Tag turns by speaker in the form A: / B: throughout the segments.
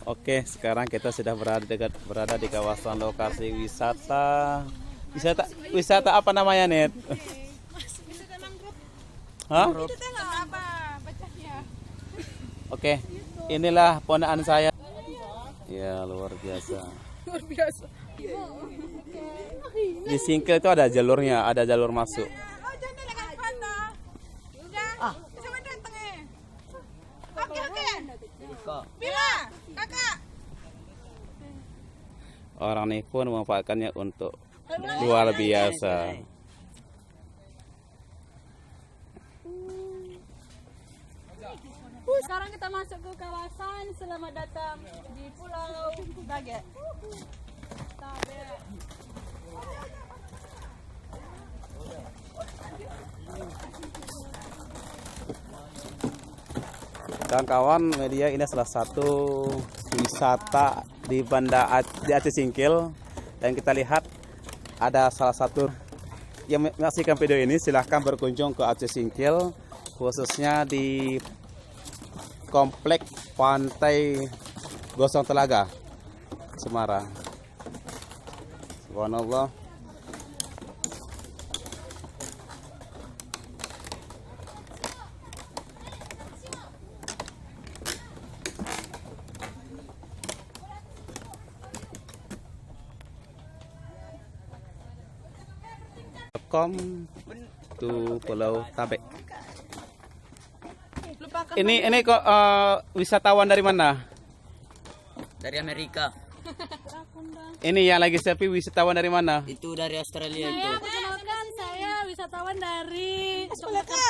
A: Oke, sekarang kita sudah berada di kawasan lokasi wisata. Wisata apa namanya, Net?
B: Wisata mangrove.
A: Hah?
B: Itu tengok apa bacanya.
A: Oke, inilah ponaan saya. Ya, luar biasa.
B: Luar biasa.
A: Di Singkil itu ada jalurnya, ada jalur masuk.
B: Oh, jangan dekat foto. Udah. Bisa datang Oke. Bila, kakak.
A: Orang ini pun memanfaatkannya untuk luar biasa.
B: Sekarang kita masuk ke kawasan. Selamat datang di Pulau Baget.
A: Kawan-kawan media, ini salah satu wisata di di Aceh Singkil, dan kita lihat ada salah satu yang menyaksikan video ini. Silahkan berkunjung ke Aceh Singkil, khususnya di komplek Pantai Gosong Telaga, Semarang. Subhanallah. Welcome to Pulau Tabek. Ini kok wisatawan dari mana?
C: Dari Amerika.
A: Ini yang lagi selfie wisatawan dari mana?
C: Itu dari Australia itu.
B: Perkenalkan, saya wisatawan dari Yogyakarta.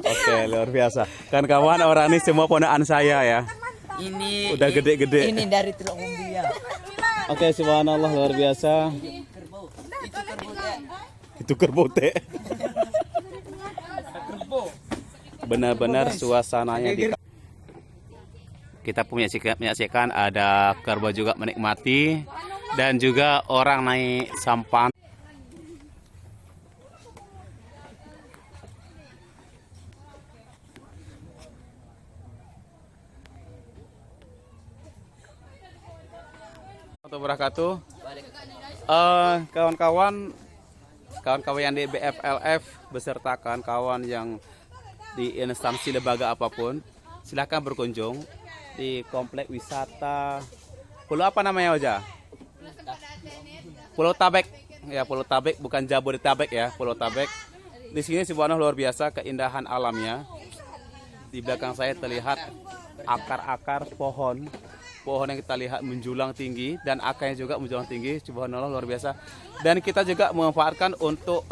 A: Oke, luar biasa. Kan kawan, orang ini semua ponaan saya ya.
C: Ini
A: Udah gede-gede.
C: Ini dari Teluk Umbia.
A: Oke, subhanallah, luar biasa. Itu kerbote. Benar-benar suasananya kita menyaksikan ada kerbau juga menikmati, dan juga orang naik sampan. Wabarakatuh. Kawan-kawan yang di BFLF beserta kawan-kawan yang di instansi lembaga apapun, silahkan berkunjung di komplek wisata Pulau apa namanya, Oja? Pulau Tabek. Ya, Pulau Tabek, bukan Jabodetabek ya, Pulau Tabek. Di sini subhanallah luar biasa keindahan alamnya. Di belakang saya terlihat akar-akar pohon yang kita lihat menjulang tinggi, dan akarnya juga menjulang tinggi. Subhanallah luar biasa. Dan kita juga memanfaatkan untuk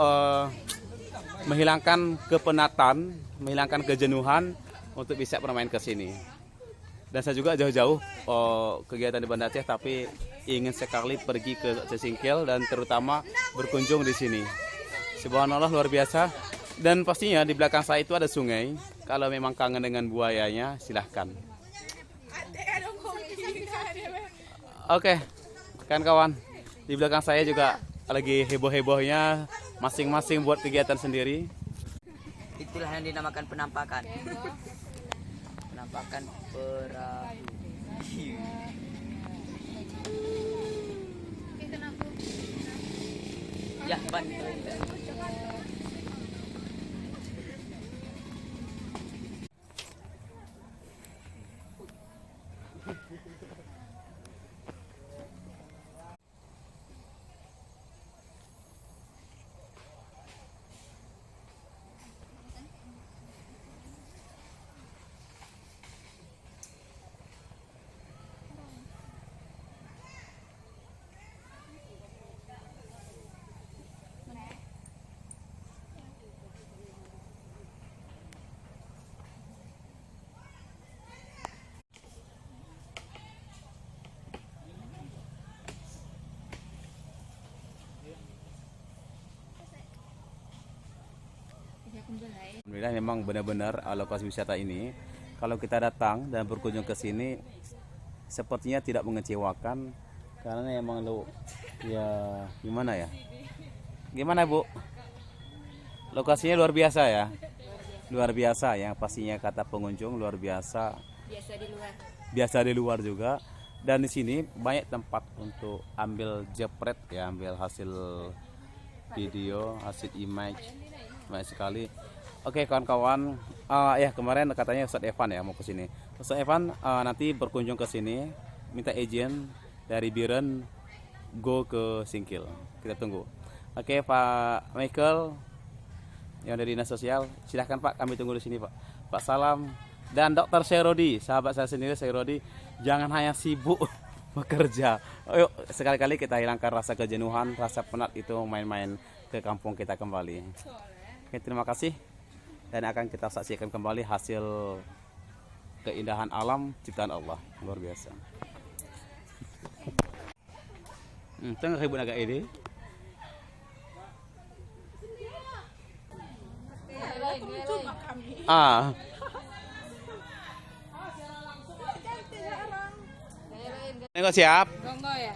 A: menghilangkan kepenatan, menghilangkan kejenuhan untuk bisa bermain ke sini. Dan saya juga jauh-jauh kegiatan di Banda Aceh, tapi ingin sekali pergi ke Aceh Singkil dan terutama berkunjung di sini. Subhanallah luar biasa. Dan pastinya di belakang saya itu ada sungai. Kalau memang kangen dengan buayanya, silahkan. Oke, kan kawan, di belakang saya juga lagi heboh-hebohnya, masing-masing buat kegiatan sendiri.
C: Itulah yang dinamakan penampakan. Penampakan perahu. Ya, bantu.
A: Alhamdulillah, memang benar-benar lokasi wisata ini, kalau kita datang dan berkunjung ke sini, sepertinya tidak mengecewakan, karena memang ya gimana ya? Gimana Bu? Lokasinya luar biasa ya. luar biasa yang pastinya kata pengunjung luar biasa.
B: Biasa di luar.
A: Biasa di luar juga. Dan di sini banyak tempat untuk ambil jepret ya, ambil hasil video, hasil image, banyak sekali. Oke kawan-kawan, ya kemarin katanya Ustadz Evan ya mau ke sini. Ustadz Evan nanti berkunjung ke sini, minta izin dari Biren go ke Singkil. Kita tunggu. Oke Pak Michael yang dari dinas sosial, silahkan Pak, kami tunggu di sini Pak. Pak Salam dan Dokter Sayrodi, sahabat saya sendiri Sayrodi, jangan hanya sibuk bekerja. Ayo sekali-kali kita hilangkan rasa kejenuhan, rasa penat itu main-main ke kampung kita kembali. Oke, terima kasih dan akan kita saksikan kembali hasil keindahan alam ciptaan Allah luar biasa. Tengah ribut agak ini. Nengok siap.
B: Ya.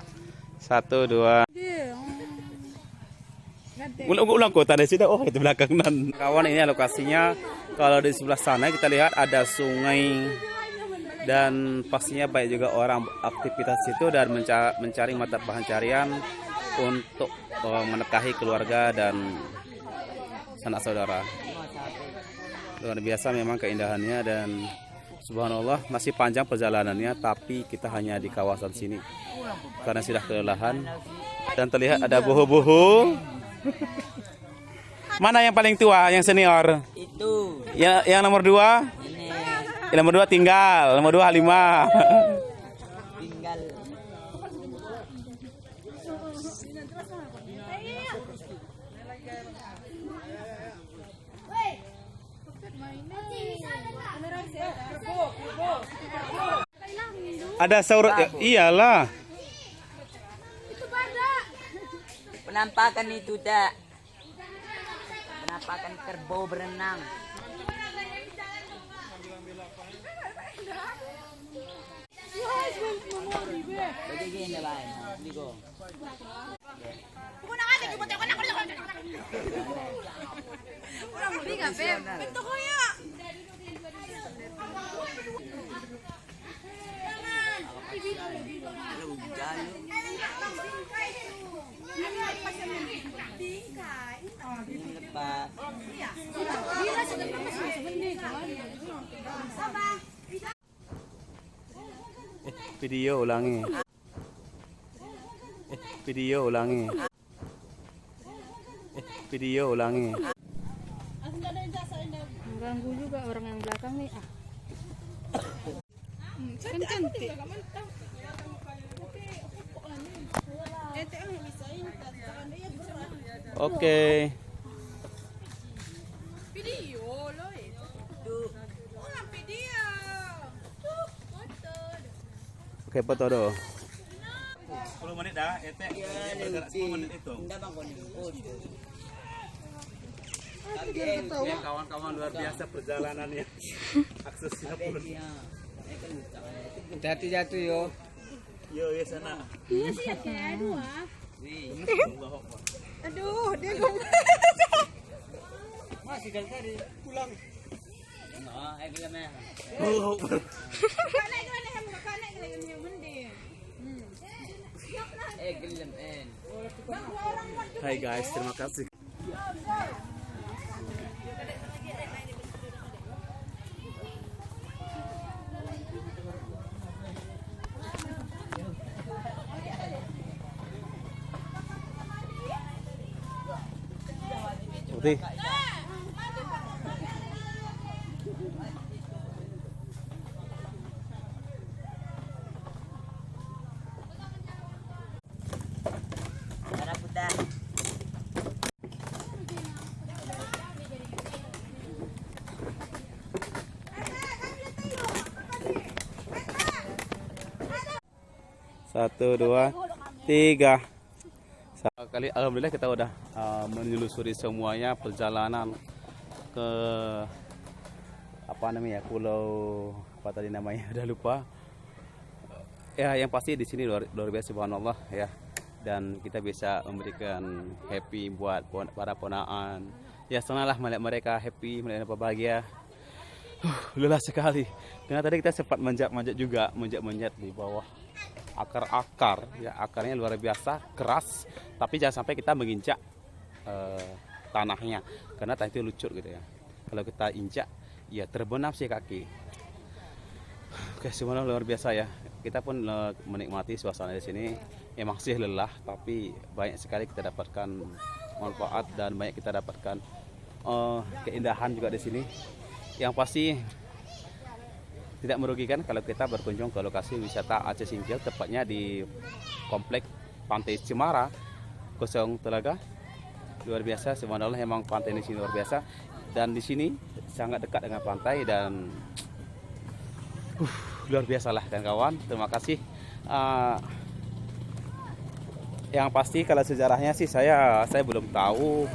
A: 1, 2. Ulang kota dari sini. Oh itu belakangan. Kawan ini lokasinya. Kalau di sebelah sana kita lihat ada sungai dan pastinya banyak juga orang aktivitas situ dan mencari mata pencarian untuk menekahi keluarga dan sanak saudara. Luar biasa memang keindahannya dan subhanallah masih panjang perjalanannya, tapi kita hanya di kawasan sini karena sudah kelelahan dan terlihat ada buhu-buhu. Mana yang paling tua, yang senior?
C: Itu.
A: Ya, yang nomor 2?
C: Ini.
A: Yang nomor 2 tinggal, nomor 2 Halimah.
C: Tinggal.
A: Ada sahur, iyalah.
C: Penampakan itu dak. Penampakan kerbau berenang. Begini baik. Ligo.
A: Video ulangi. Video ulangi. Video ulangi.
B: Mengganggu juga orang yang belakang nih. Kan cantik.
A: Oke.
B: Video loh itu. Ulang video.
A: Oke, foto dulu. 10 menit dah, bergerak 10 menit itu. Ya kawan-kawan luar biasa perjalanannya. Aksesnya pun.
C: Hati jatuh yo.
A: Yo ya sana.
B: Iya sih ya, aduh ah. Aduh, dia
C: Masih dari tadi. Pulang. Nah, film ya.
A: Oh. Hai guys, terima kasih. Putih.
C: Darah putih.
A: Satu, 2, 3. Kali alhamdulillah kita udah menelusuri semuanya perjalanan ke apa namanya pulau apa tadi namanya udah lupa. Ya yang pasti di sini luar biasa subhanallah ya, dan kita bisa memberikan happy buat para ponaan Ya senanglah melihat mereka happy, melihat mereka bahagia. Lelah sekali. Karena tadi kita sempat manjat-manjat juga, manjat-manjat di bawah akar-akar. Ya akarnya luar biasa keras. Tapi jangan sampai kita menginjak tanahnya, karena tanah itu lucur gitu ya. Kalau kita injak, ya terbenam sih kaki. Oke, semuanya luar biasa ya. Kita pun menikmati suasana di sini. Emang sih lelah, tapi banyak sekali kita dapatkan manfaat dan banyak kita dapatkan keindahan juga di sini. Yang pasti tidak merugikan kalau kita berkunjung ke lokasi wisata Aceh Singkil, tepatnya di komplek Pantai Cemara, Kosong Telaga. Luar biasa, subhanallah, emang pantai di sini luar biasa. Dan di sini sangat dekat dengan pantai dan luar biasa lah kawan. Terima kasih. Yang pasti kalau sejarahnya sih saya belum tahu.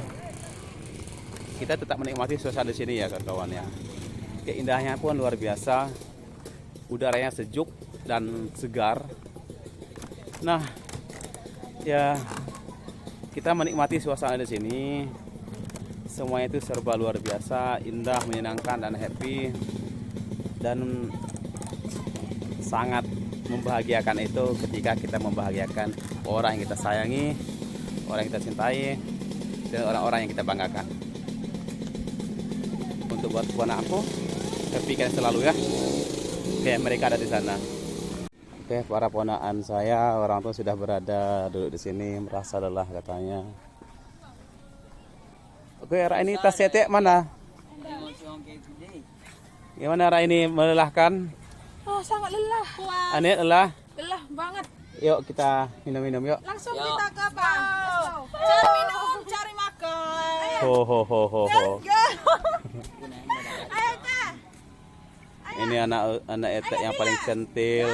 A: Kita tetap menikmati suasana di sini ya kawan ya. Keindahannya pun luar biasa. Udaranya sejuk dan segar. Nah, ya kita menikmati suasana di sini. Semuanya itu serba luar biasa, indah, menyenangkan dan happy. Dan sangat membahagiakan itu ketika kita membahagiakan orang yang kita sayangi, orang yang kita cintai, dan orang-orang yang kita banggakan. Untuk buat anak aku, happy kan selalu ya, kayak mereka ada di sana. Oke, para ponakan saya, orang tua sudah berada duduk di sini, merasa lelah katanya. Oke, Ra, ini tas setek mana? Gimana Ra, ini melelahkan?
B: Oh, sangat lelah.
A: Aneh lelah?
B: Lelah banget.
A: Yuk kita minum-minum yuk.
B: Langsung kita ke bawah. Cari minum, cari makan.
A: Ho ho ho ho ho.
B: Ayo, Kak.
A: Ini anak etek yang paling centil.